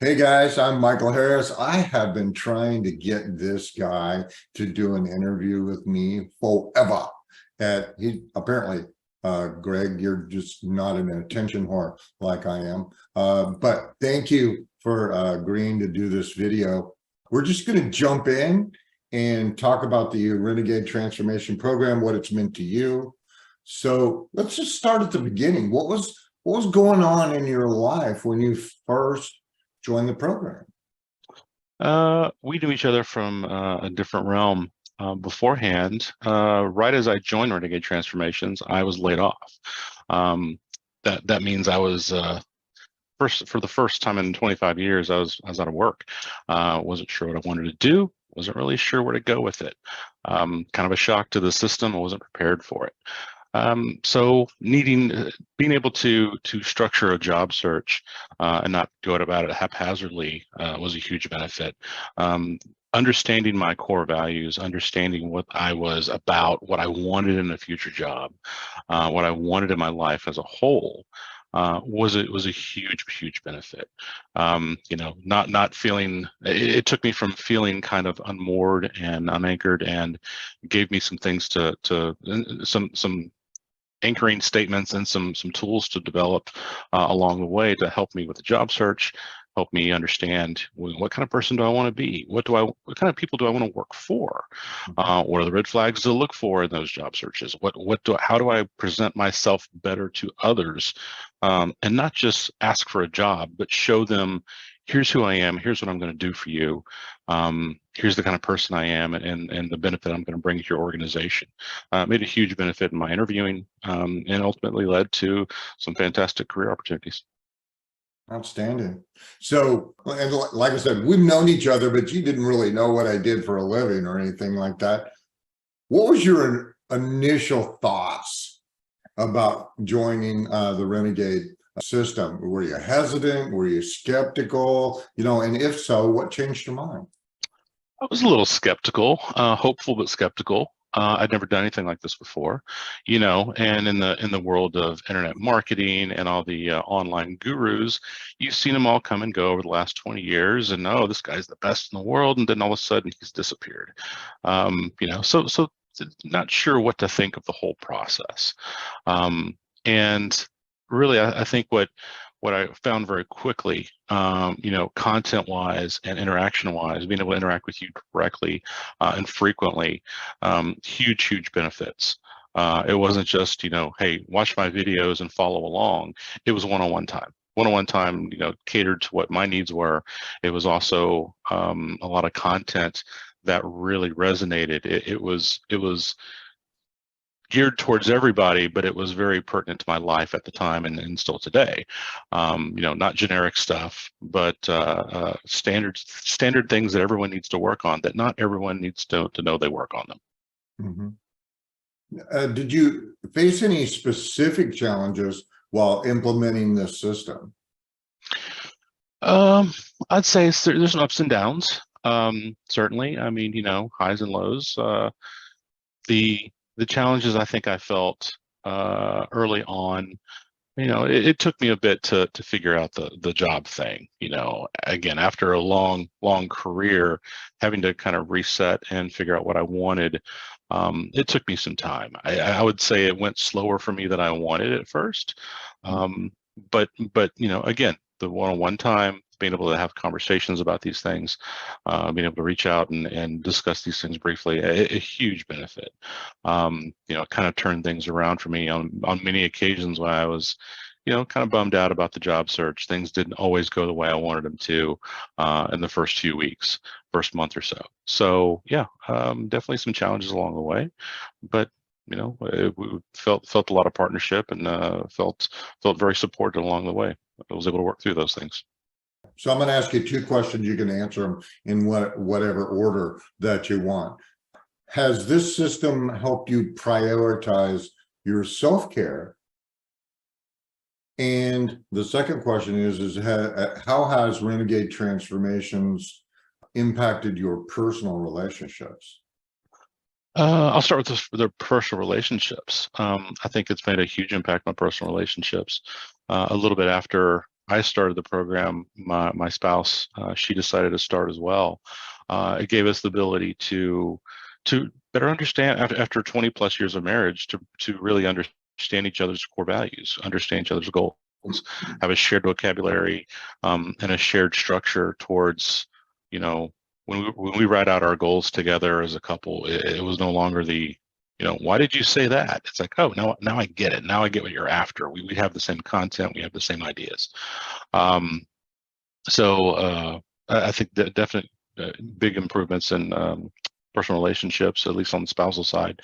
Hey guys, I'm Michael Harris. I have been trying to get this guy to do an interview with me forever. And he apparently, Greg, you're just not an attention whore like I am. But thank you for agreeing to do this video. We're just going to jump in and talk about the Renegade Transformation Program, what it's meant to you. So let's just start at the beginning. What was going on in your life when you first join the program? We knew each other from a different realm beforehand. Right as I joined Renegade Transformations, I was laid off. That means I was for the first time in 25 years, I was out of work. Wasn't sure what I wanted to do. Wasn't really sure where to go with it. Kind of a shock to the system. I wasn't prepared for it. So being able to structure a job search and not go about it haphazardly was a huge benefit. Understanding my core values, understanding what I was about, what I wanted in a future job, what I wanted in my life as a whole. Was a huge benefit. Not feeling. It took me from feeling kind of unmoored and unanchored, and gave me some things some anchoring statements and some tools to develop along the way to help me with the job search, help me understand what kind of person do I want to be, what kind of people do I want to work for, what are the red flags to look for in those job searches, how do I present myself better to others, and not just ask for a job, but show them, here's who I am, here's what I'm going to do for you, here's the kind of person I am, and the benefit I'm going to bring to your organization. Made a huge benefit in my interviewing, and ultimately led to some fantastic career opportunities. Outstanding. So, and like I said, we've known each other, but you didn't really know what I did for a living or anything like that. What was your initial thoughts about joining the Renegade system? Were you hesitant? Were you skeptical? And if so, what changed your mind? I was a little skeptical, hopeful but skeptical. I'd never done anything like this before, and in the world of internet marketing and all the online gurus, you've seen them all come and go over the last 20 years, and oh, this guy's the best in the world, and then all of a sudden he's disappeared. So not sure what to think of the whole process. And really, I think what I found very quickly, content-wise and interaction-wise, being able to interact with you directly and frequently, huge benefits. It wasn't just, hey, watch my videos and follow along. It was one-on-one time. One-on-one time, catered to what my needs were. It was also a lot of content that really resonated. It was geared towards everybody, but it was very pertinent to my life at the time and still today. Not generic stuff, but standard things that everyone needs to work on, that not everyone needs to know they work on them. Mm-hmm. Did you face any specific challenges while implementing this system? I'd say there's some ups and downs. Certainly, I mean, highs and lows. The challenges I think I felt early on, it took me a bit to figure out the job thing. Again, after a long career, having to kind of reset and figure out what I wanted, it took me some time. I would say it went slower for me than I wanted at first, but again, the one-on-one time, being able to have conversations about these things, being able to reach out and discuss these things briefly, a huge benefit. Kind of turned things around for me on many occasions when I was, kind of bummed out about the job search. Things didn't always go the way I wanted them to in the first few weeks, first month or so. So yeah, definitely some challenges along the way, but we felt a lot of partnership and felt very supported along the way. I was able to work through those things. So I'm going to ask you two questions. You can answer them in whatever order that you want. Has this system helped you prioritize your self-care? And the second question is how has Renegade Transformations impacted your personal relationships? I'll start with the personal relationships. I think it's made a huge impact on personal relationships. A little bit after I started the program, my spouse, she decided to start as well. It gave us the ability to better understand after 20 plus years of marriage to really understand each other's core values, understand each other's goals, have a shared vocabulary, and a shared structure towards, you know, when we write out our goals together as a couple, it was no longer the, why did you say that? It's like, oh, now I get it. Now I get what you're after. We have the same content. We have the same ideas. So I think that definite big improvements in personal relationships, at least on the spousal side.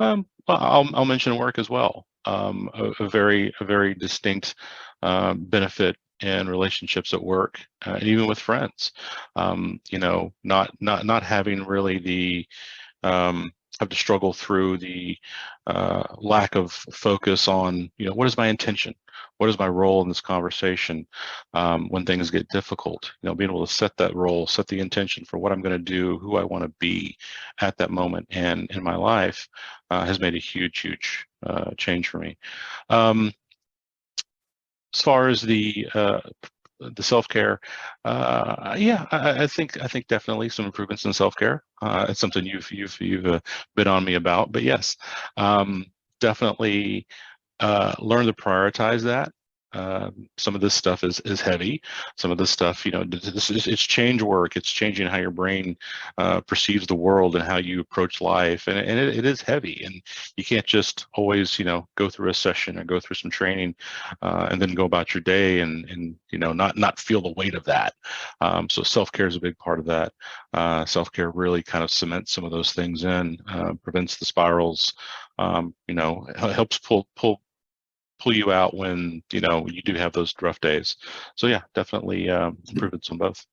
I'll mention work as well. A very distinct benefit in relationships at work, and even with friends. Not having really the have to struggle through the lack of focus on, what is my intention? What is my role in this conversation when things get difficult? Being able to set that role, set the intention for what I'm going to do, who I want to be at that moment and in my life has made a huge change for me. As far as the self-care, yeah, I think definitely some improvements in self-care. It's something you've been on me about, but yes, definitely learn to prioritize that. Some of this stuff is heavy. Some of this stuff, it's change work. It's changing how your brain perceives the world and how you approach life, and it is heavy. And you can't just always, go through a session or go through some training and then go about your day and not feel the weight of that. So self-care is a big part of that. Self-care really kind of cements some of those things in, prevents the spirals. Helps pull you out when you do have those rough days. So yeah, definitely improvements on both.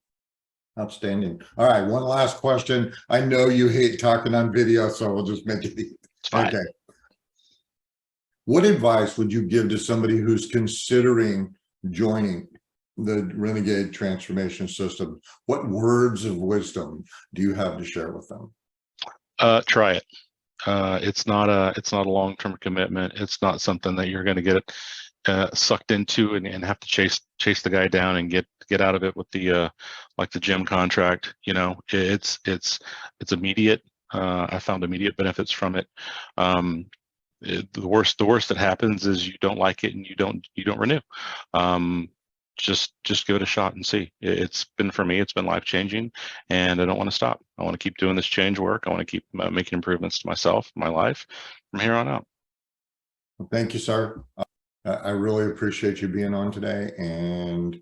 Outstanding. All right, one last question. I know you hate talking on video, so we'll just make it easy. It's fine. Okay. What advice would you give to somebody who's considering joining the Renegade Transformation System? What words of wisdom do you have to share with them? Try it. It's not a long-term commitment. It's not something that you're going to get sucked into and have to chase the guy down and get out of it with the like the gym contract. It's immediate. I found immediate benefits from it. The worst that happens is you don't like it and you don't renew. Just give it a shot and see. It's been, for me, it's been life-changing, and I don't want to stop. I want to keep doing this change work. I want to keep making improvements to myself, my life, from here on out. Well, thank you, sir. I really appreciate you being on today, and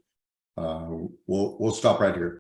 we'll stop right here.